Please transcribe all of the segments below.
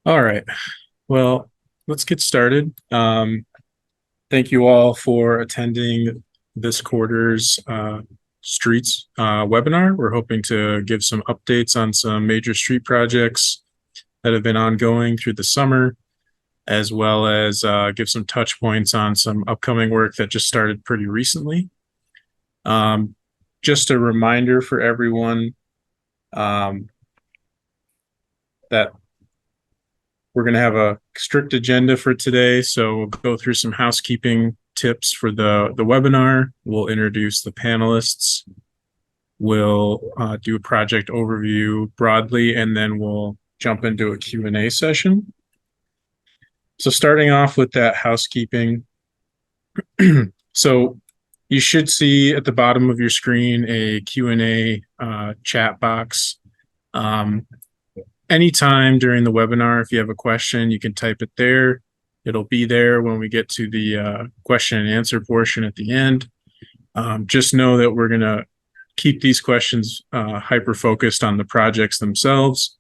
All right. Well, let's get started. Thank you all for attending this quarter's streets webinar. We're hoping to give some updates on some major street projects that have been ongoing through the summer, as well as give some touch points on some upcoming work that just started pretty recently. Um, just a reminder for everyone um, that we're going to have a strict agenda for today. So we'll go through some housekeeping tips for the webinar. We'll introduce the panelists. We'll do a project overview broadly, and then we'll jump into a Q&A session. So starting off with that housekeeping. So you should see at the bottom of your screen a Q&A chat box. Anytime during the webinar, if you have a question, you can type it there. It'll be there when we get to the question and answer portion at the end. Just know that we're going to keep these questions hyper-focused on the projects themselves.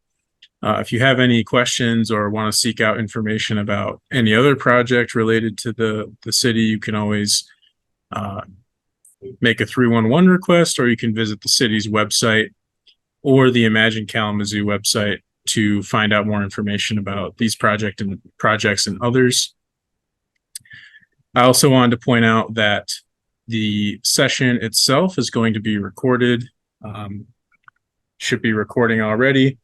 If you have any questions or want to seek out information about any other project related to the city, you can always make a 311 request, or you can visit the city's website or the Imagine Kalamazoo website to find out more information about these projects and others. I also wanted to point out that the session itself is going to be recorded, should be recording already.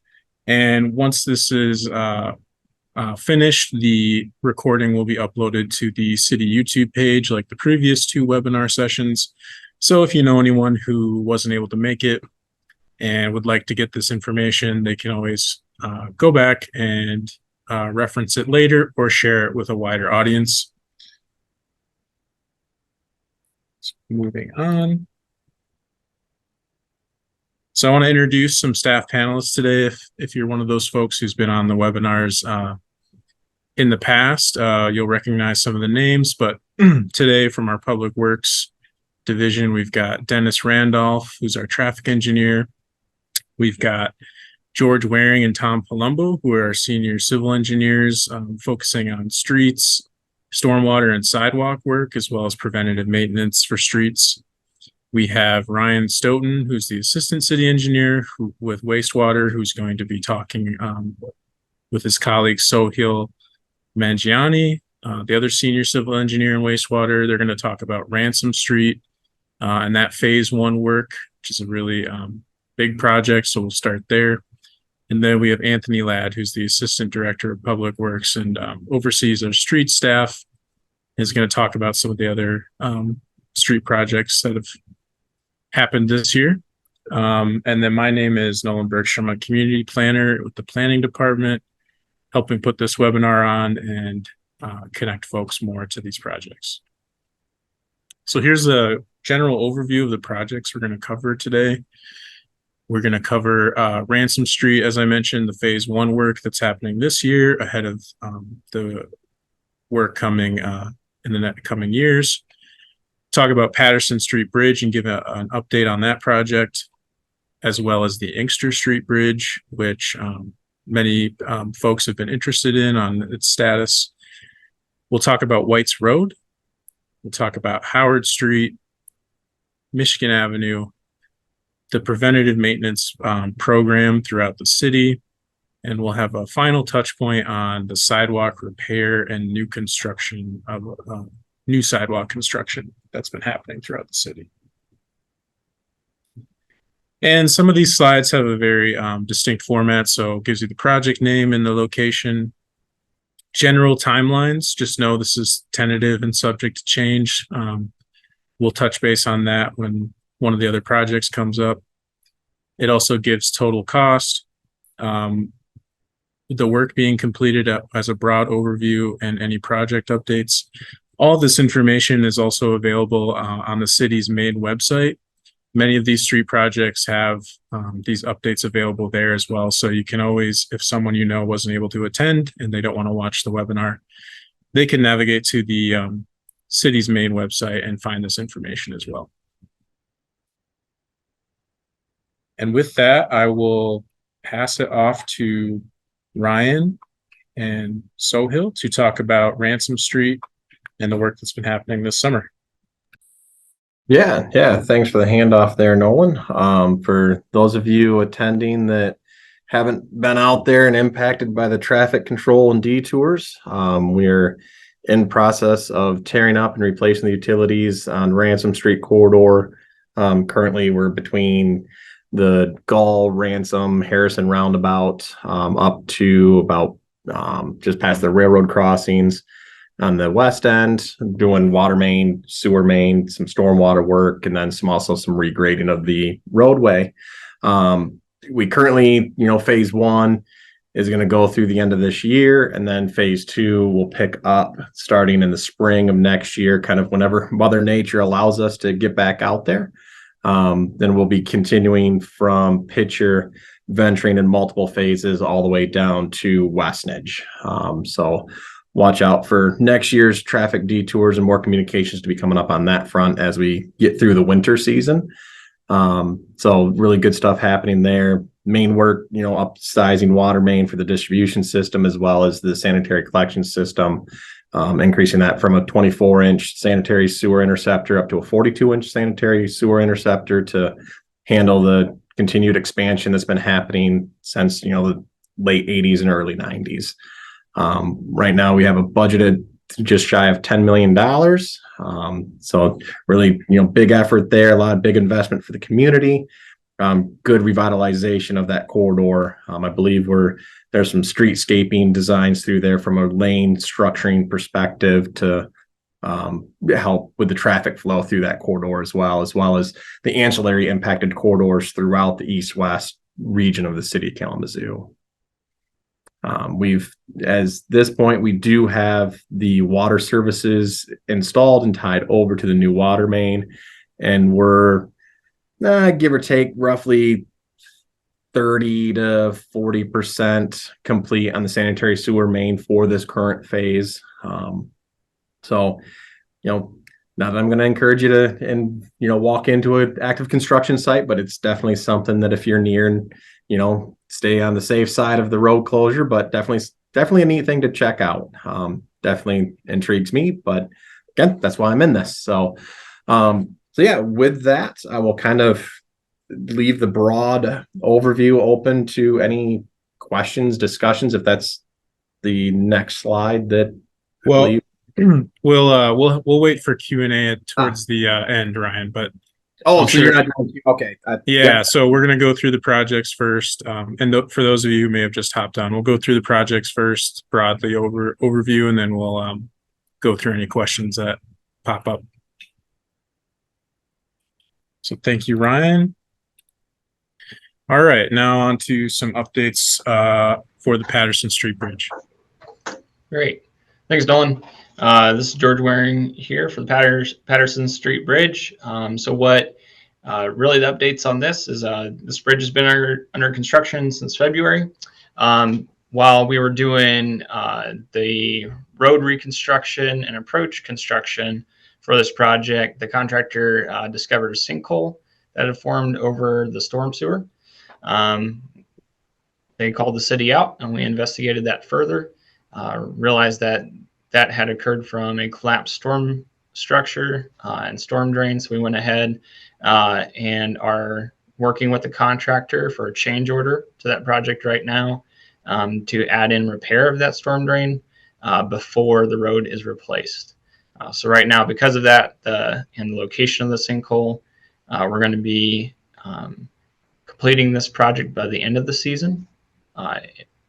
And once this is finished, the recording will be uploaded to the city YouTube page like the previous two webinar sessions. So if you know anyone who wasn't able to make it and would like to get this information, they can always go back and reference it later or share it with a wider audience. Moving on. So I want to introduce some staff panelists today. If you're one of those folks who's been on the webinars in the past, you'll recognize some of the names, but today from our Public Works division, we've got Dennis Randolph, who's our traffic engineer. We've got George Waring and Tom Palumbo, who are our senior civil engineers, focusing on streets, stormwater, and sidewalk work, as well as preventative maintenance for streets. We have Ryan Stoughton, who's the assistant city engineer with wastewater, who's going to be talking with his colleague Sohail Mangiani, the other senior civil engineer in wastewater. They're going to talk about Ransom Street and that phase one work, which is a really big project. So we'll start there. And then we have Anthony Ladd, who's the assistant director of public works and oversees our street staff. Is going to talk about some of the other street projects that have happened this year. And then my name is Nolan Bergstrom. I'm a community planner with the planning department, helping put this webinar on and connect folks more to these projects. So here's a general overview of the projects we're going to cover today. We're going to cover Ransom Street, as I mentioned, the phase one work that's happening this year ahead of the work coming in the coming years. Talk about Patterson Street Bridge and give an update on that project, as well as the Inkster Street Bridge, which many folks have been interested in on its status. We'll talk about White's Road. We'll talk about Howard Street, Michigan Avenue, the preventative maintenance program throughout the city, and we'll have a final touch point on the sidewalk repair and new construction of new sidewalk construction that's been happening throughout the city. And some of these slides have a very distinct format, so it gives you the project name and the location. General timelines, just know this is tentative and subject to change. We'll touch base on that when one of the other projects comes up. It also gives total cost, the work being completed as a broad overview, and any project updates. All this information is also available on the city's main website. Many of these street projects have these updates available there as well. So you can always, if someone you know wasn't able to attend and they don't want to watch the webinar, they can navigate to the city's main website and find this information as well. And with that, I will pass it off to Ryan and Sohill to talk about Ransom Street and the work that's been happening this summer. Yeah. Thanks for the handoff there, Nolan. For those of you attending that haven't been out there and impacted by the traffic control and detours, we're in process of tearing up and replacing the utilities on Ransom Street corridor. Currently, we're between the Gall, Ransom, Harrison roundabout, up to about just past the railroad crossings. On the west end, doing water main, sewer main, some stormwater work, and then some regrading of the roadway. We currently, phase one is going to go through the end of this year, and then phase two will pick up starting in the spring of next year, kind of whenever Mother Nature allows us to get back out there. Then we'll be continuing from Pitcher, venturing in multiple phases all the way down to Westnedge. So watch out for next year's traffic detours and more communications to be coming up on that front as we get through the winter season. So really good stuff happening there. Main work, upsizing water main for the distribution system as well as the sanitary collection system, increasing that from a 24-inch sanitary sewer interceptor up to a 42-inch sanitary sewer interceptor to handle the continued expansion that's been happening since, the late 80s and early 90s. Right now we have a budgeted just shy of $10 million. So really, big effort there, a lot of big investment for the community, good revitalization of that corridor. I believe there's some streetscaping designs through there from a lane structuring perspective to help with the traffic flow through that corridor as well as the ancillary impacted corridors throughout the east-west region of the city of Kalamazoo. As this point, we do have the water services installed and tied over to the new water main, and we're give or take roughly 30 to 40% complete on the sanitary sewer main for this current phase. So, not that I'm going to encourage you to walk into an active construction site, but it's definitely something that if you're near and stay on the safe side of the road closure, but definitely a neat thing to check out. Definitely intrigues me, but again, that's why I'm in this. So yeah, with that, I will kind of leave the broad overview open to any questions, discussions, if that's the next slide that we'll wait for Q&A towards the end, Ryan, but you're not going to, okay. So we're going to go through the projects first. For those of you who may have just hopped on, we'll go through the projects first, broadly overview, and then we'll go through any questions that pop up. So thank you, Ryan. All right, now on to some updates for the Patterson Street Bridge. Great. Thanks, Nolan. This is George Waring here for the Patterson Street Bridge. So what really the updates on this is this bridge has been under construction since February. While we were doing the road reconstruction and approach construction for this project, the contractor discovered a sinkhole that had formed over the storm sewer. They called the city out and we investigated that further, realized that had occurred from a collapsed storm structure and storm drains. So we went ahead and are working with the contractor for a change order to that project right now to add in repair of that storm drain before the road is replaced. So right now, because of that and the location of the sinkhole, we're going to be completing this project by the end of the season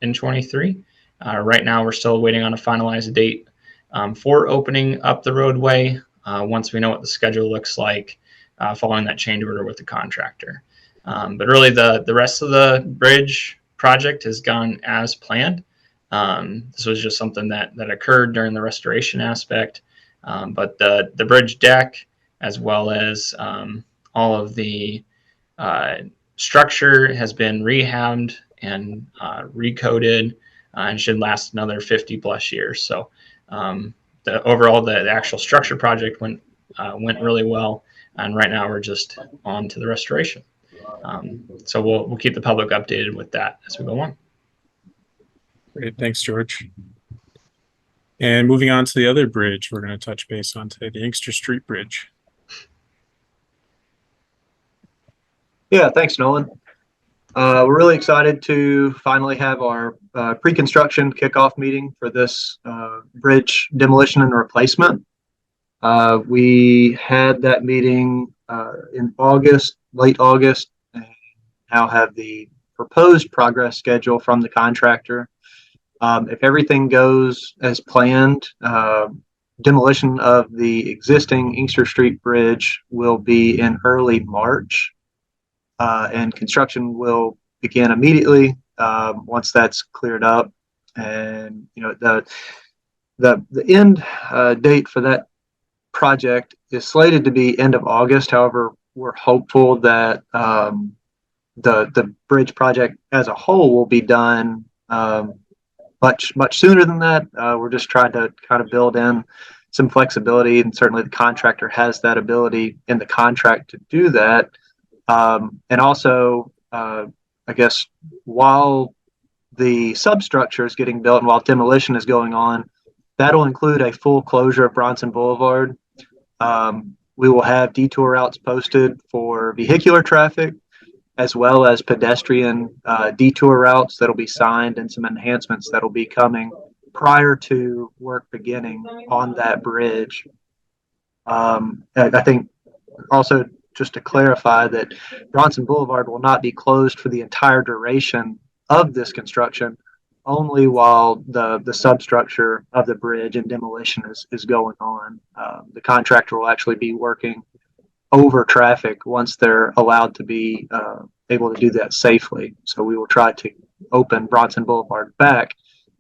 in 23. Right now, we're still waiting on a finalized date for opening up the roadway once we know what the schedule looks like following that change order with the contractor. But really, the rest of the bridge project has gone as planned. This was just something that occurred during the restoration aspect. But the bridge deck, as well as all of the structure, has been rehabbed and recoded and should last another 50 plus years. So the actual structure project went really well, and right now we're just on to the restoration. So we'll keep the public updated with that as we go on. Great, thanks, George. And moving on to the other bridge, we're going to touch base on today, the Inkster Street Bridge. Yeah, thanks, Nolan. We're really excited to finally have our pre-construction kickoff meeting for this bridge demolition and replacement. We had that meeting in August, late August, and now have the proposed progress schedule from the contractor. If everything goes as planned, demolition of the existing Inkster Street Bridge will be in early March. And construction will begin immediately once that's cleared up. And the end date for that project is slated to be end of August. However, we're hopeful that the bridge project as a whole will be done much sooner than that. We're just trying to kind of build in some flexibility, and certainly the contractor has that ability in the contract to do that. And also, I guess, while the substructure is getting built and while demolition is going on, that'll include a full closure of Bronson Boulevard. We will have detour routes posted for vehicular traffic, as well as pedestrian detour routes that'll be signed, and some enhancements that'll be coming prior to work beginning on that bridge. I think also, just to clarify, that Bronson Boulevard will not be closed for the entire duration of this construction, only while the substructure of the bridge and demolition is going on. The contractor will actually be working over traffic once they're allowed to be able to do that safely. So we will try to open Bronson Boulevard back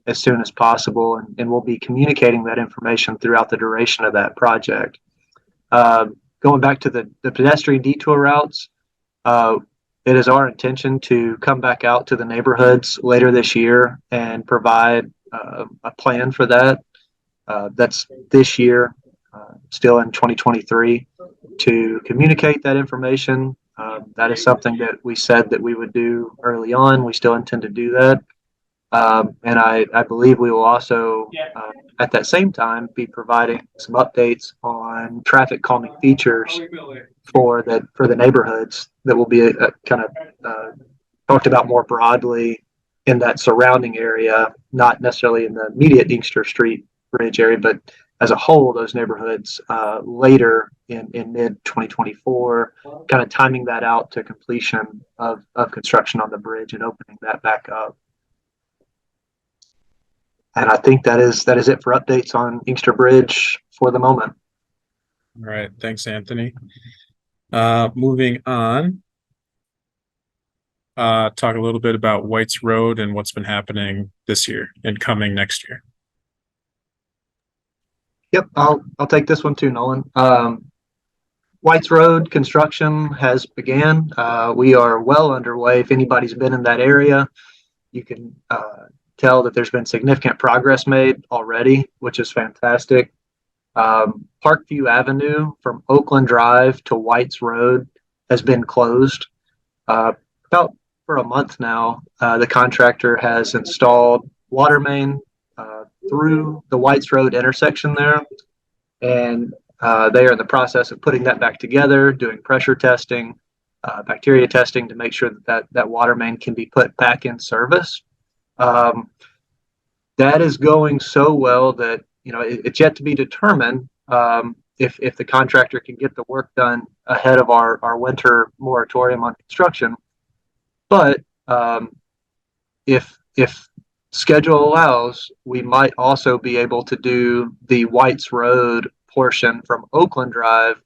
as soon as possible, and we'll be communicating that information throughout the duration of that project. Going back to the pedestrian detour routes, it is our intention to come back out to the neighborhoods later this year and provide a plan for that. That's this year, still in 2023, to communicate that information. That is something that we said that we would do early on. We still intend to do that. And I believe we will also, at that same time, be providing some updates on traffic calming features for the neighborhoods that will be kind of talked about more broadly in that surrounding area, not necessarily in the immediate Inkster Street Bridge area, but as a whole, those neighborhoods later in mid 2024, kind of timing that out to completion of construction on the bridge and opening that back up. And I think that is it for updates on Inkster Bridge for the moment. All right, thanks, Anthony. Moving on, talk a little bit about White's Road and what's been happening this year and coming next year. Yep, I'll take this one too, Nolan. White's Road construction has began. We are well underway. If anybody's been in that area, you can tell that there's been significant progress made already, which is fantastic. Parkview Avenue from Oakland Drive to White's Road has been closed. About for a month now, the contractor has installed water main through the White's Road intersection there, and they are in the process of putting that back together, doing pressure testing, bacteria testing to make sure that water main can be put back in service. That is going so well that it's yet to be determined if the contractor can get the work done ahead of our winter moratorium on construction. But if schedule allows, we might also be able to do the White's Road portion from Oakland Drive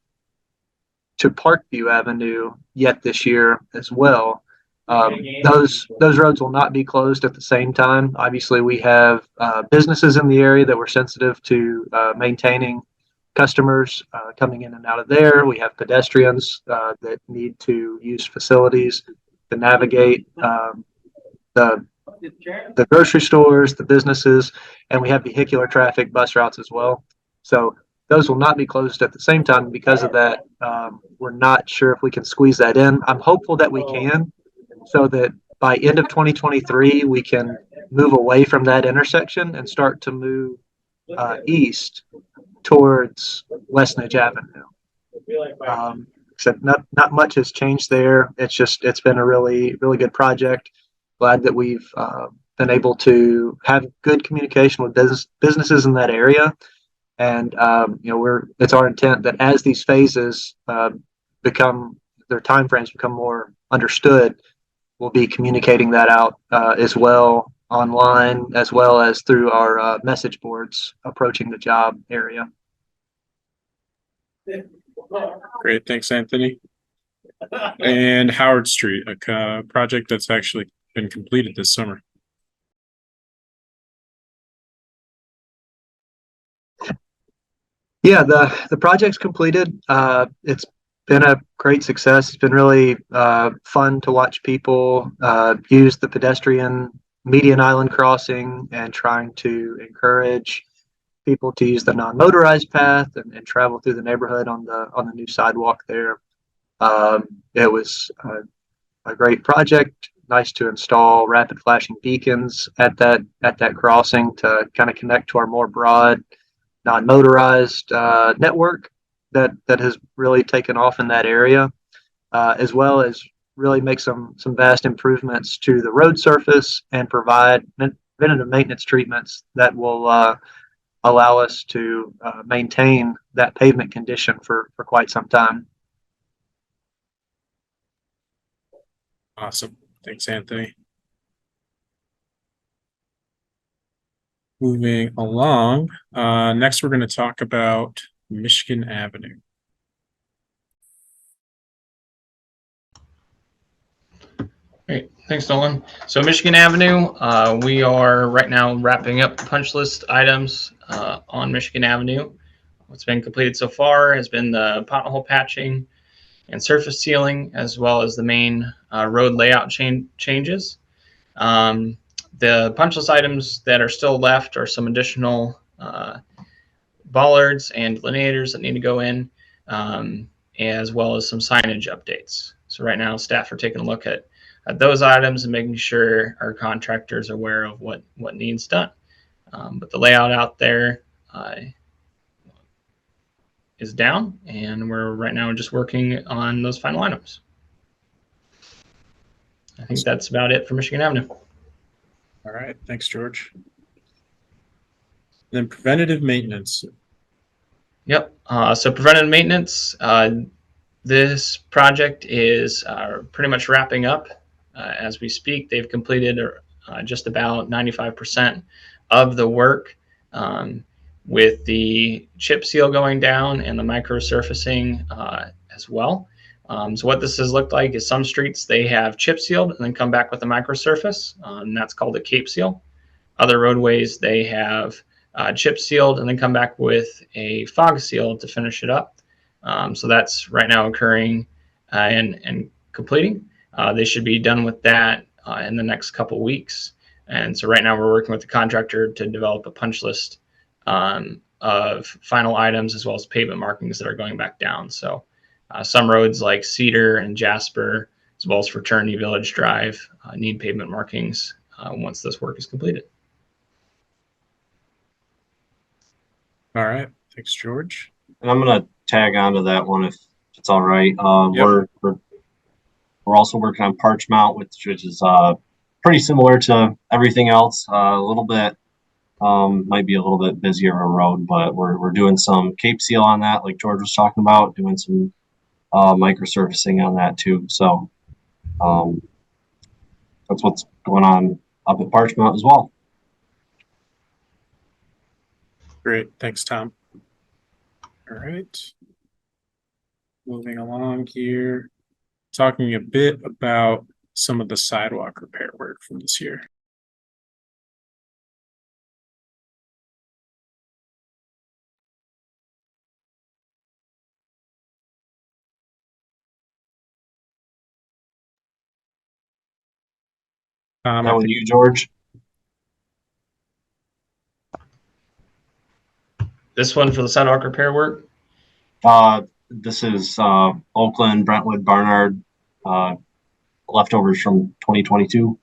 to Parkview Avenue yet this year as well. Those roads will not be closed at the same time. Obviously, we have businesses in the area that we're sensitive to maintaining customers coming in and out of there. We have pedestrians that need to use facilities to navigate the grocery stores, the businesses, and we have vehicular traffic, bus routes as well. So those will not be closed at the same time. Because of that, we're not sure if we can squeeze that in. I'm hopeful that we can, so that by end of 2023, we can move away from that intersection and start to move east towards West Nudge Avenue. So not much has changed there. It's been a really good project. Glad that we've been able to have good communication with businesses in that area, and it's our intent that as these phases become their timeframes become more understood, we'll be communicating that out as well online as well as through our message boards approaching the job area. Great, thanks, Anthony. And Howard Street, a project that's actually been completed this summer. Yeah, the project's completed. It's been a great success. It's been really fun to watch people use the pedestrian median island crossing and trying to encourage people to use the non-motorized path and travel through the neighborhood on the new sidewalk there. It was a great project. Nice to install rapid flashing beacons at that crossing to kind of connect to our more broad non-motorized network that has really taken off in that area, as well as really make some vast improvements to the road surface and provide preventative maintenance treatments that will allow us to maintain that pavement condition for quite some time. Awesome. Thanks, Anthony. Moving along, next we're going to talk about Michigan Avenue. Great, thanks, Nolan. So Michigan Avenue, we are right now wrapping up punch list items on Michigan Avenue. What's been completed so far has been the pothole patching and surface sealing, as well as the main road layout changes. The punch list items that are still left are some additional bollards and delineators that need to go in, as well as some signage updates. So right now, staff are taking a look at those items and making sure our contractors are aware of what needs done. But the layout out there is down, and we're right now just working on those final items. I think that's about it for Michigan Avenue. All right, thanks, George. Then preventative maintenance. Yep. So preventative maintenance, this project is pretty much wrapping up as we speak. They've completed just about 95% of the work, with the chip seal going down and the micro surfacing as well. So what this has looked like is some streets they have chip sealed and then come back with a micro surface, and that's called a cape seal. Other roadways they have chip sealed and then come back with a fog seal to finish it up. So that's right now occurring and completing. They should be done with that in the next couple weeks. And so right now we're working with the contractor to develop a punch list of final items as well as pavement markings that are going back down. So some roads like Cedar and Jasper, as well as Fraternity Village Drive, need pavement markings once this work is completed. All right, thanks, George. And I'm going to tag onto that one if it's all right. Yep. We're also working on Parchmount, which is pretty similar to everything else. A little bit might be a little bit busier of a road, but we're doing some cape seal on that, like George was talking about, doing some micro surfacing on that too. So that's what's going on up at Parchmount as well. Great, thanks, Tom. All right. Moving along here, talking a bit about some of the sidewalk repair work from this year. That one, you, George? This one for the sidewalk repair work? This is Oakland, Brentwood, Barnard, leftovers from 2022.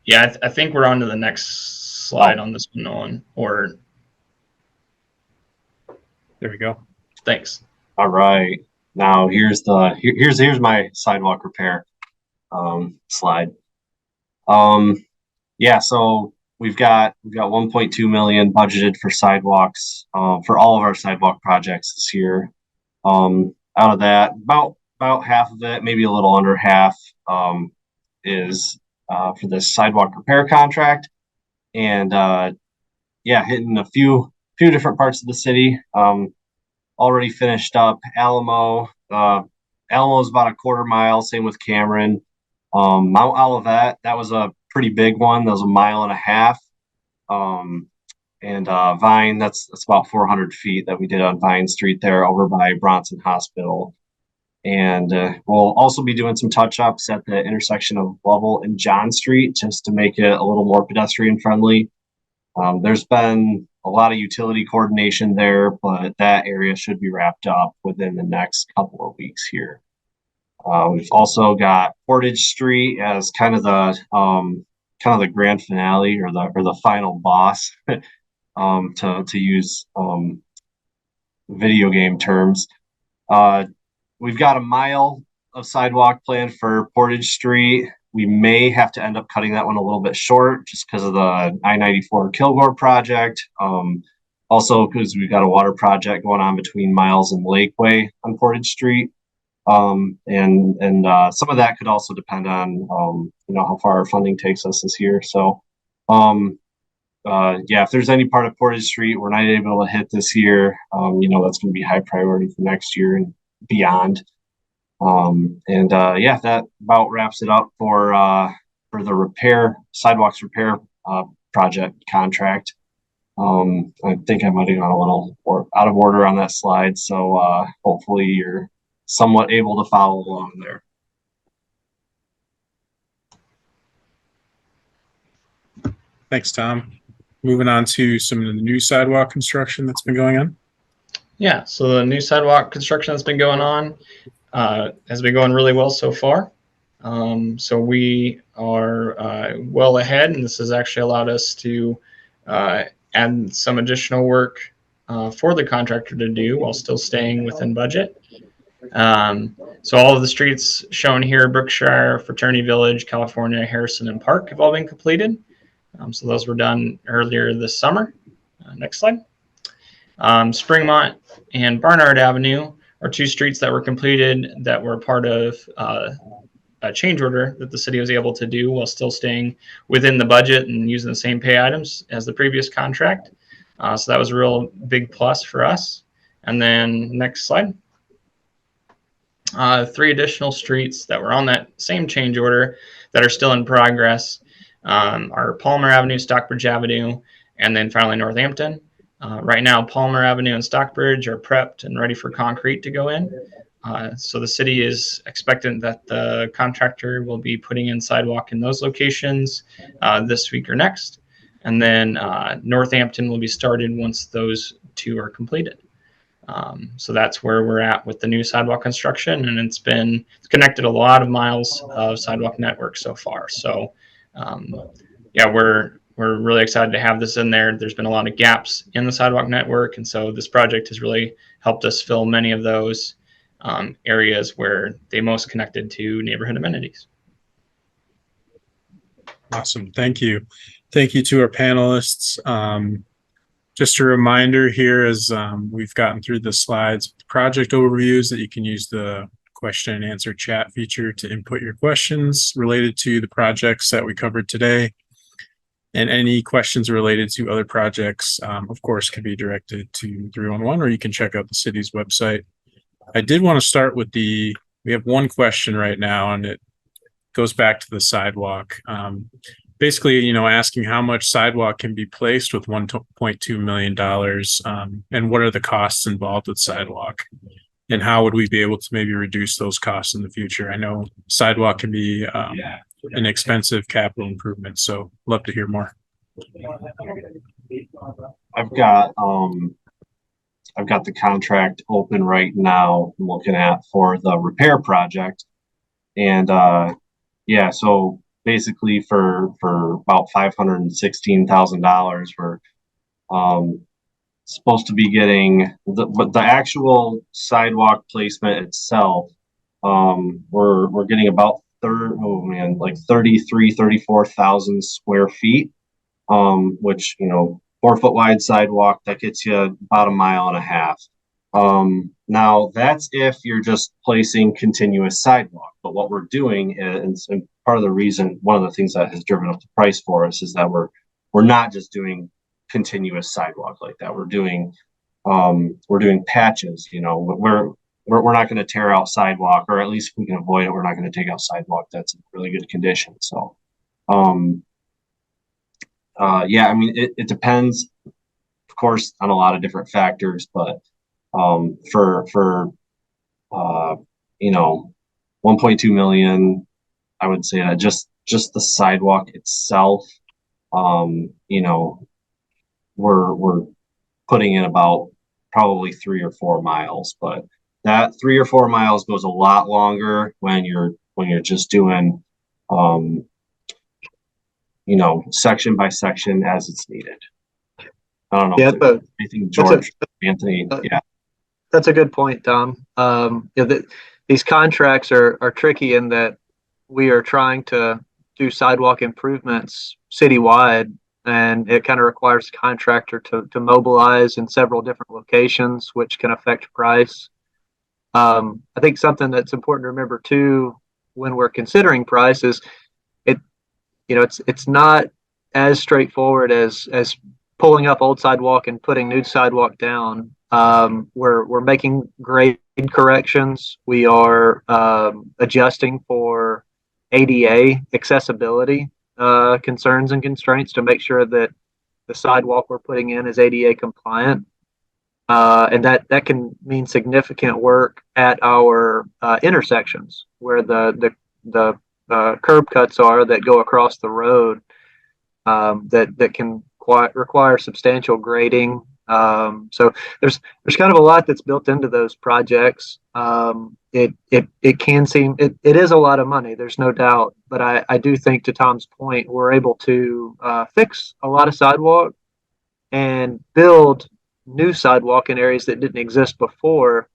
Yeah, I think we're on to the next slide on this one, Nolan. Or There we go. thanks. All right. Now here's my sidewalk repair slide. Yeah, so we've got 1.2 million budgeted for sidewalks for all of our sidewalk projects this year. Out of that, about half of it, maybe a little under half, is for this sidewalk repair contract, and yeah, hitting a few different parts of the city. Already finished up Alamo. Alamo is about a quarter mile. Same with Cameron. Mount Olivet, that was a pretty big one. That was a mile and a half. And Vine, that's about 400 feet that we did on Vine Street there over by Bronson Hospital. And we'll also be doing some touch-ups at the intersection of Lovell and John Street just to make it a little more pedestrian friendly. There's been a lot of utility coordination there, but that area should be wrapped up within the next couple of weeks here. We've also got Portage Street as kind of the grand finale or the final boss, to use video game terms. We've got a mile of sidewalk planned for Portage Street. We may have to end up cutting that one a little bit short just because of the I-94 Kilgore project. Also because we've got a water project going on between Miles and Lakeway on Portage Street. And some of that could also depend on how far our funding takes us this year. So yeah, if there's any part of Portage Street we're not able to hit this year, that's going to be high priority for next year and beyond. Yeah, that about wraps it up for the sidewalks repair project contract. I think I might have gone a little out of order on that slide, so hopefully you're somewhat able to follow along there. Thanks, Tom. Moving on to some of the new sidewalk construction that's been going on. Yeah, so the new sidewalk construction that's been going on has been going really well so far. So we are well ahead, and this has actually allowed us to add some additional work for the contractor to do while still staying within budget. So all of the streets shown here, Brookshire, Fraternity Village, California, Harrison, and Park have all been completed. So those were done earlier this summer. Next slide. Springmont and Barnard Avenue are two streets that were completed that were part of a change order that the city was able to do while still staying within the budget and using the same pay items as the previous contract. So that was a real big plus for us. And then next slide. Three additional streets that were on that same change order that are still in progress are Palmer Avenue, Stockbridge Avenue, and then finally Northampton. Right now, Palmer Avenue and Stockbridge are prepped and ready for concrete to go in. So the city is expectant that the contractor will be putting in sidewalk in those locations this week or next. And then Northampton will be started once those two are completed. So that's where we're at with the new sidewalk construction, and it's connected a lot of miles of sidewalk network so far. So yeah, we're really excited to have this in there. There's been a lot of gaps in the sidewalk network, and so this project has really helped us fill many of those areas where they most connected to neighborhood amenities. Awesome. Thank you. Thank you to our panelists. Just a reminder here as we've gotten through the slides, project overviews that you can use the question and answer chat feature to input your questions related to the projects that we covered today. And any questions related to other projects, of course, can be directed to 311, or you can check out the city's website. I did want to start with we have one question right now, and it goes back to the sidewalk. Basically, asking how much sidewalk can be placed with $1.2 million, and what are the costs involved with sidewalk, and how would we be able to maybe reduce those costs in the future? I know sidewalk can be an expensive capital improvement, so love to hear more. I've got the contract open right now I'm looking at for the repair project, and yeah, so basically for about $516,000, we're supposed to be getting but the actual sidewalk placement itself. We're getting about 34,000 square feet. Which, 4 foot wide sidewalk, that gets you about a mile and a half. Now that's if you're just placing continuous sidewalk, but what we're doing, and part of the reason, one of the things that has driven up the price for us is that we're not just doing continuous sidewalk like that. We're doing patches, we're not going to tear out sidewalk, or at least if we can avoid it, we're not going to take out sidewalk that's in really good condition. So, yeah, I mean, it depends, of course, on a lot of different factors, but for 1.2 million, I would say that just the sidewalk itself, we're putting in about probably 3 or 4 miles, but that 3 or 4 miles goes a lot longer when you're just doing section by section as it's needed. I don't know. Yeah, but anything, George, Anthony. Yeah, that's a good point, Tom. These contracts are tricky in that we are trying to do sidewalk improvements citywide, and it kind of requires the contractor to mobilize in several different locations, which can affect price. I think something that's important to remember too when we're considering price is it's not as straightforward as pulling up old sidewalk and putting new sidewalk down. We're making grade corrections. We are adjusting for ADA accessibility concerns and constraints to make sure that the sidewalk we're putting in is ADA compliant. And that can mean significant work at our intersections where the curb cuts are that go across the road, that can require substantial grading. So there's kind of a lot that's built into those projects. It can seem it is a lot of money, there's no doubt, but I do think, to Tom's point, we're able to fix a lot of sidewalk and build new sidewalk in areas that didn't exist before.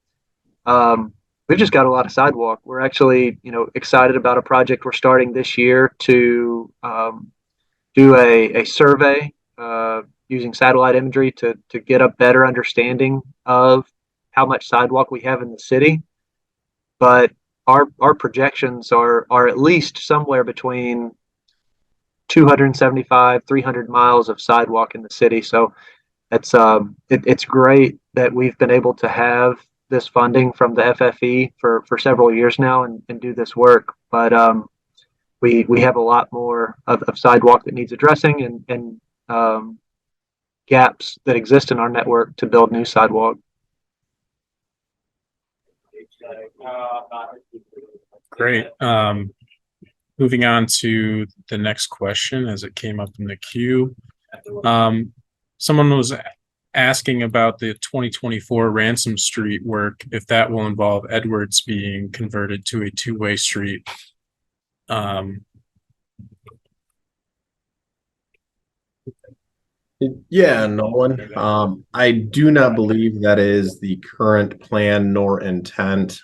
We've just got a lot of sidewalk. We're actually, excited about a project we're starting this year to do a survey using satellite imagery to get a better understanding of how much sidewalk we have in the city. But our projections are at least somewhere between 275, 300 miles of sidewalk in the city. So it's great that we've been able to have this funding from the FFE for several years now and do this work. But we have a lot more of sidewalk that needs addressing and gaps that exist in our network to build new sidewalk. Great. Moving on to the next question as it came up in the queue. Someone was asking about the 2024 Ransom Street work, if that will involve Edwards being converted to a two-way street. Yeah, Nolan. I do not believe that is the current plan nor intent.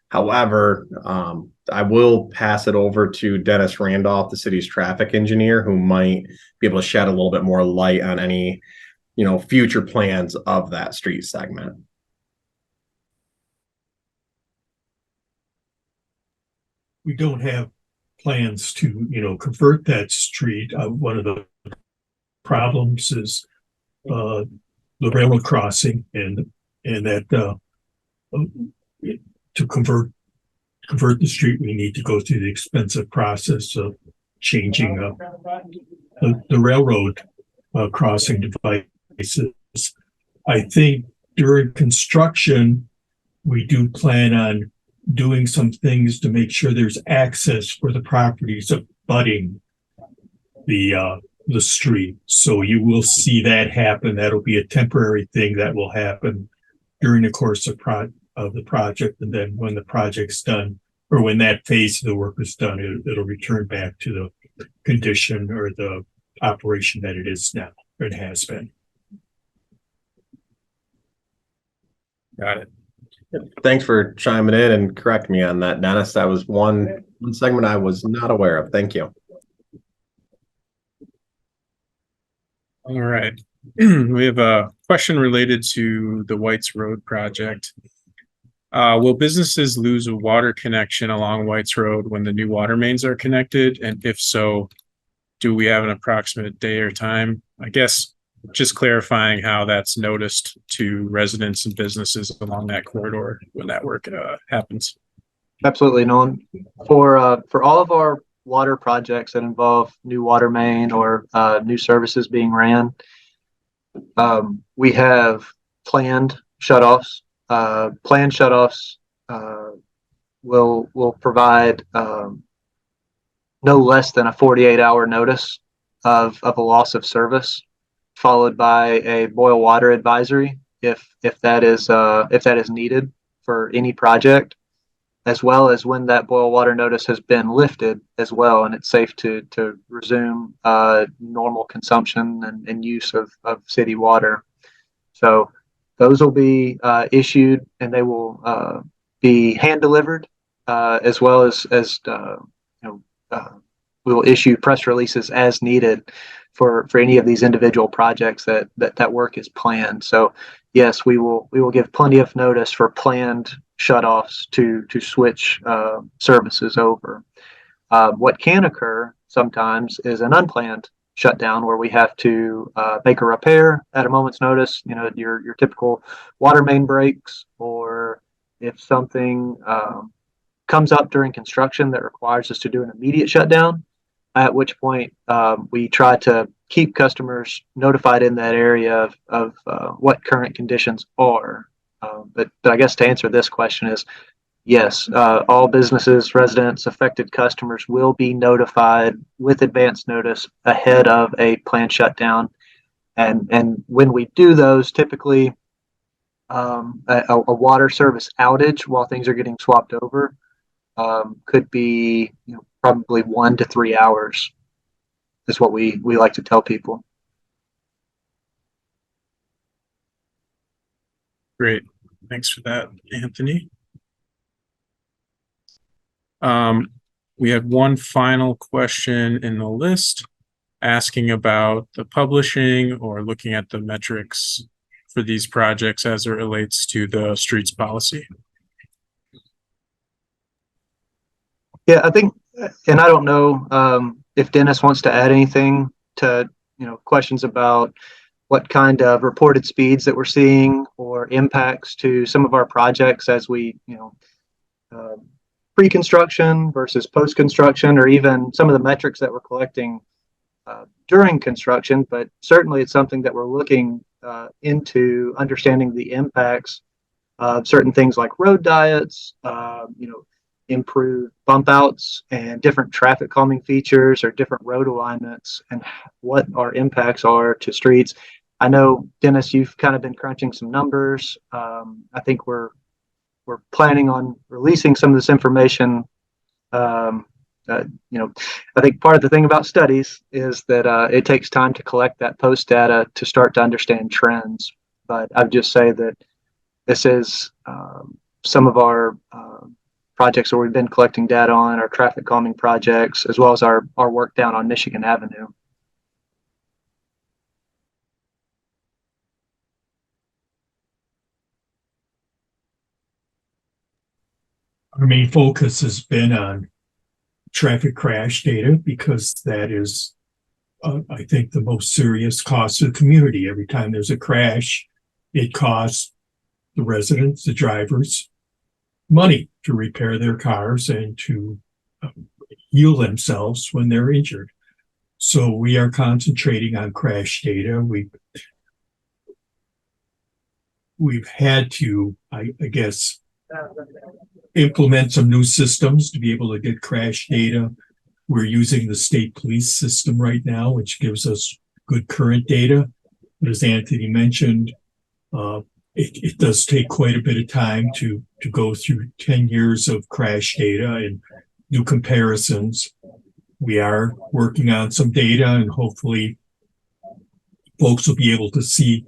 However, I will pass it over to Dennis Randolph, the city's traffic engineer, who might be able to shed a little bit more light on any, future plans of that street segment. We don't have plans to, convert that street. One of the problems is the railroad crossing, and that to convert the street, we need to go through the expensive process of changing the railroad crossing devices. I think during construction, we do plan on doing some things to make sure there's access for the properties abutting the street. So you will see that happen. That'll be a temporary thing that will happen during the course of the project. And then when the project's done, or when that phase of the work is done, it'll return back to the condition or the operation that it is now, or it has been. Got it. Thanks for chiming in and correcting me on that, Dennis. That was one segment I was not aware of. Thank you. All right. We have a question related to the White's Road project. Will businesses lose a water connection along White's Road when the new water mains are connected? And if so, do we have an approximate day or time? I guess just clarifying how that's noticed to residents and businesses along that corridor when that work happens. Absolutely, Nolan. For all of our water projects that involve new water main or new services being ran, we have planned shutoffs. Planned shutoffs will provide no less than a 48-hour notice of a loss of service, followed by a boil water advisory if that is needed for any project, as well as when that boil water notice has been lifted as well, and it's safe to resume normal consumption and use of city water. So those will be issued, and they will be hand delivered, as well as we will issue press releases as needed for any of these individual projects that work is planned. So yes, we will give plenty of notice for planned shutoffs to switch services over. What can occur sometimes is an unplanned shutdown where we have to make a repair at a moment's notice. You know, your typical water main breaks, or if something comes up during construction that requires us to do an immediate shutdown, at which point we try to keep customers notified in that area of what current conditions are. But I guess to answer this question is, yes, all businesses, residents, affected customers will be notified with advance notice ahead of a planned shutdown. And when we do those, typically a water service outage while things are getting swapped over could be probably 1 to 3 hours is what we like to tell people. Great. Thanks for that, Anthony. We have one final question in the list asking about the publishing or looking at the metrics for these projects as it relates to the streets policy. Yeah, I think, and I don't know if Dennis wants to add anything to, questions about what kind of reported speeds that we're seeing or impacts to some of our projects as we, pre-construction versus post-construction, or even some of the metrics that we're collecting during construction. But certainly it's something that we're looking into understanding the impacts of certain things like road diets, improved bump outs and different traffic calming features or different road alignments, and what our impacts are to streets. I know, Dennis, you've kind of been crunching some numbers. I think we're planning on releasing some of this information. I think part of the thing about studies is that it takes time to collect that post data to start to understand trends. But I'd just say that this is some of our projects where we've been collecting data on, our traffic calming projects, as well as our work down on Michigan Avenue. Our main focus has been on traffic crash data because that is, I think, the most serious cost to the community. Every time there's a crash, it costs the residents, the drivers, money to repair their cars and to heal themselves when they're injured. So we are concentrating on crash data. We've had to, I guess, implement some new systems to be able to get crash data. We're using the state police system right now, which gives us good current data. But as Anthony mentioned, it does take quite a bit of time to to go through 10 years of crash data and do comparisons. We are working on some data, and hopefully folks will be able to see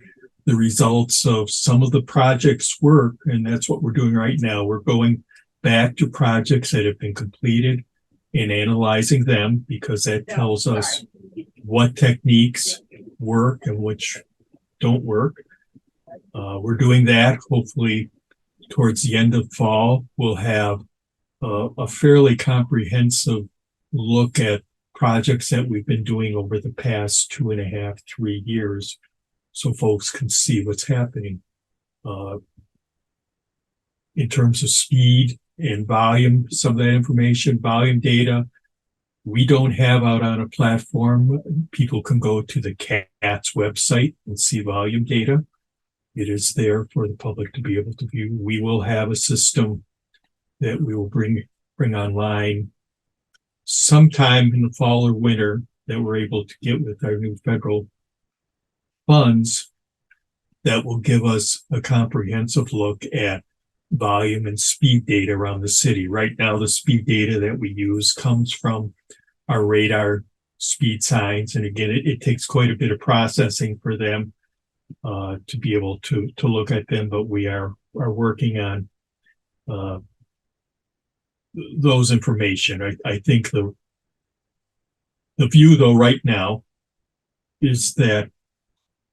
the results of some of the projects' work. And that's what we're doing right now. We're going back to projects that have been completed and analyzing them, because that tells us what techniques work and which don't work. We're doing that. Hopefully towards the end of fall, we'll have a fairly comprehensive look at projects that we've been doing over the past 2.5, 3 years, so folks can see what's happening. In terms of speed and volume, some of that information, volume data, we don't have out on a platform. People can go to the CATS website and see volume data. It is there for the public to be able to view. We will have a system that we will bring online sometime in the fall or winter that we're able to get with our new federal funds that will give us a comprehensive look at volume and speed data around the city. Right now, the speed data that we use comes from our radar speed signs. And again, it takes quite a bit of processing for them to be able to look at them, but we are working on those information. I think the view, though, right now is that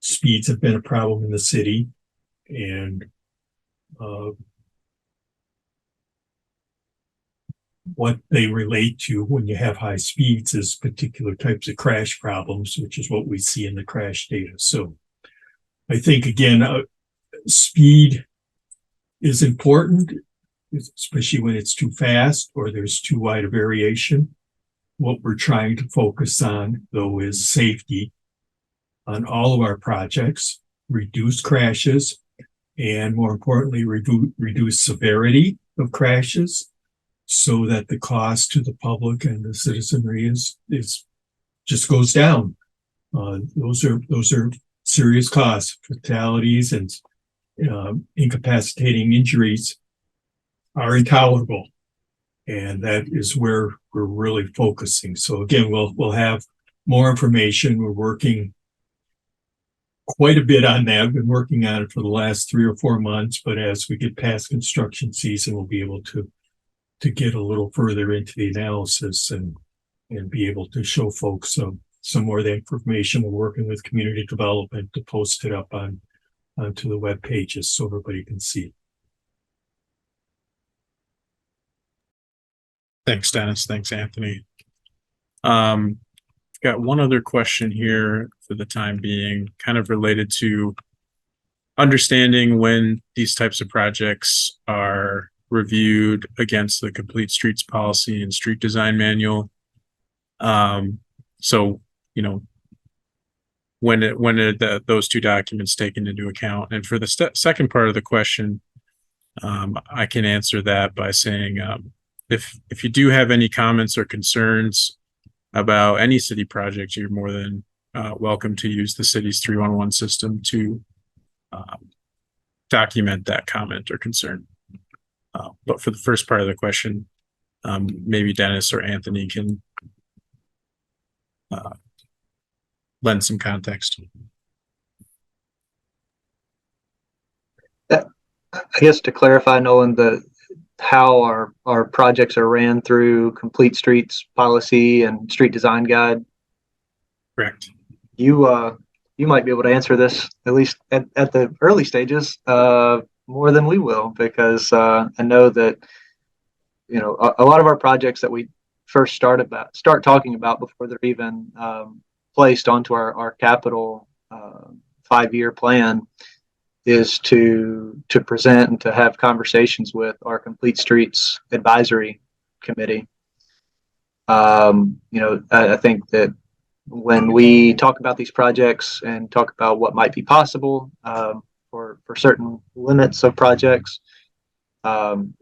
speeds have been a problem in the city, and what they relate to when you have high speeds is particular types of crash problems, which is what we see in the crash data. So I think, again, speed is important, especially when it's too fast or there's too wide a variation. What we're trying to focus on, though, is safety on all of our projects, reduce crashes, and more importantly, reduce severity of crashes, so that the cost to the public and the citizenry is just goes down. Those are serious costs. Fatalities and incapacitating injuries are intolerable, and that is where we're really focusing. So again, we'll have more information. We're working quite a bit on that. I've been working on it for the last 3 or 4 months, but as we get past construction season, we'll be able to get a little further into the analysis and be able to show folks some more of the information. We're working with community development to post it up onto the web pages so everybody can see. Thanks, Dennis. Thanks, Anthony. Got one other question here for the time being, kind of related to understanding when these types of projects are reviewed against the Complete Streets Policy and Street Design Manual. So, you know, when are those two documents taken into account? And for the second part of the question, I can answer that by saying, if you do have any comments or concerns about any city project, you're more than welcome to use the city's 311 system to document that comment or concern. But for the first part of the question, maybe Dennis or Anthony can lend some context. I guess to clarify, Nolan, how our projects are ran through Complete Streets Policy and Street Design Guide. Correct. You might be able to answer this, at least at the early stages, more than we will, because I know that, you know, a lot of our projects that we first start talking about before they're even placed onto our capital 5-year plan is to present and to have conversations with our Complete Streets Advisory Committee. You know, I think that when we talk about these projects and talk about what might be possible for certain limits of projects,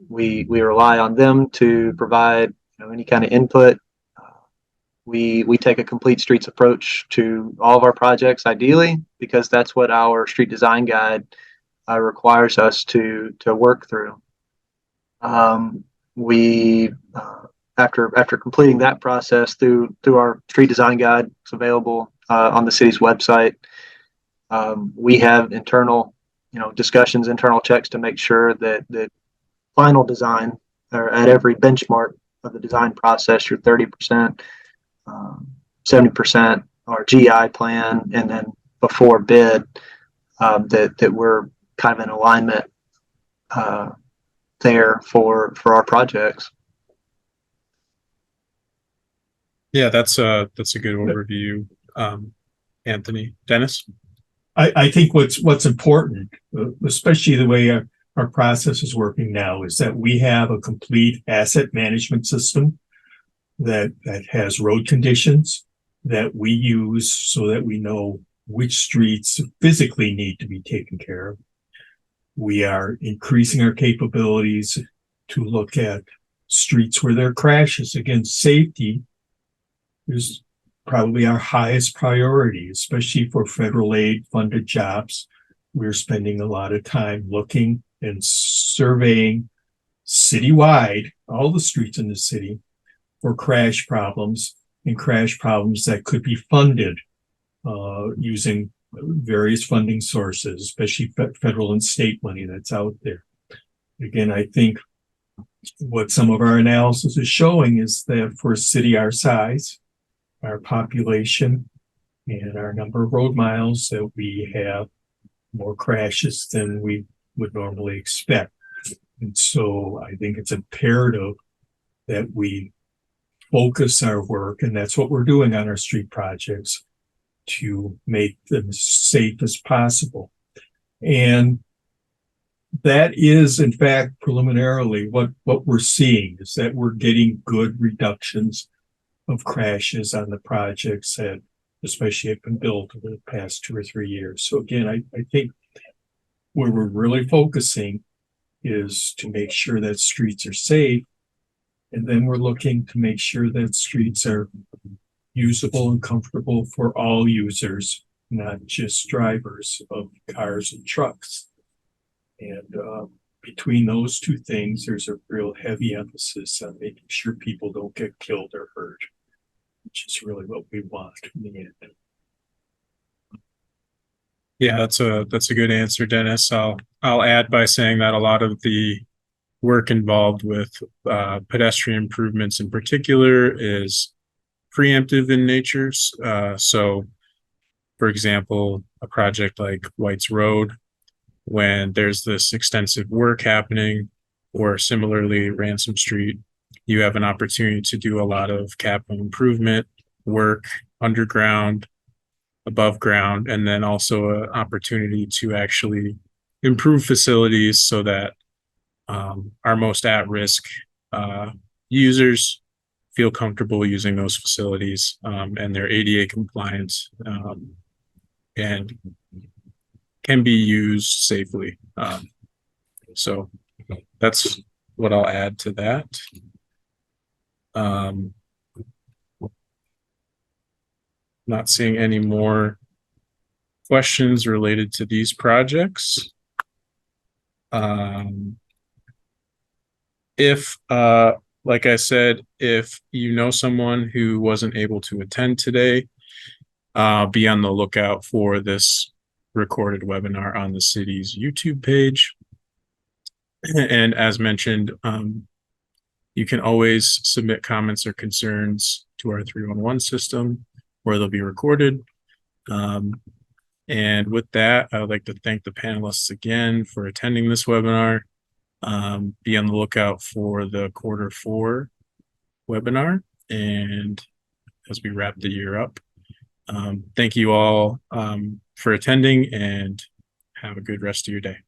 we rely on them to provide, you know, any kind of input. We take a complete streets approach to all of our projects, ideally, because that's what our street design guide requires us to work through. We after completing that process through our street design guide, it's available on the city's website. We have internal, discussions, internal checks to make sure that the final design, or at every benchmark of the design process, you're 30%, 70% our GI plan, and then before bid, that we're kind of in alignment there for our projects. Yeah, that's a good overview. Anthony, Dennis. I think what's important, especially the way our process is working now, is that we have a complete asset management system that has road conditions that we use so that we know which streets physically need to be taken care of. We are increasing our capabilities to look at streets where there are crashes. Again, safety is probably our highest priority, especially for federal aid funded jobs. We're spending a lot of time looking and surveying citywide, all the streets in the city, for crash problems, and crash problems that could be funded using various funding sources, especially federal and state money that's out there. Again, I think what some of our analysis is showing is that for a city our size, our population, and our number of road miles, that we have more crashes than we would normally expect. And so I think it's imperative that we focus our work, and that's what we're doing on our street projects, to make them as safe as possible. And that is, in fact, preliminarily what we're seeing, is that we're getting good reductions of crashes on the projects that especially have been built over the past 2 or 3 years. So again, I think where we're really focusing is to make sure that streets are safe. And then we're looking to make sure that streets are usable and comfortable for all users, not just drivers of cars and trucks. And between those two things, there's a real heavy emphasis on making sure people don't get killed or hurt, which is really what we want in the end. Yeah, that's a good answer, Dennis. I'll add by saying that a lot of the work involved with pedestrian improvements in particular is preemptive in nature. So, for example, a project like White's Road, when there's this extensive work happening, or similarly Ransom Street, you have an opportunity to do a lot of capital improvement work underground, above ground, and then also an opportunity to actually improve facilities so that our most at-risk users feel comfortable using those facilities, and they're ADA compliant, and can be used safely. So that's what I'll add to that. Not seeing any more questions related to these projects. If like I said, if you know someone who wasn't able to attend today, be on the lookout for this recorded webinar on the city's YouTube page. And as mentioned, you can always submit comments or concerns to our 311 system, where they'll be recorded. And with that, I would like to thank the panelists again for attending this webinar. Be on the lookout for the Q4 webinar, and as we wrap the year up. Thank you all for attending, and have a good rest of your day.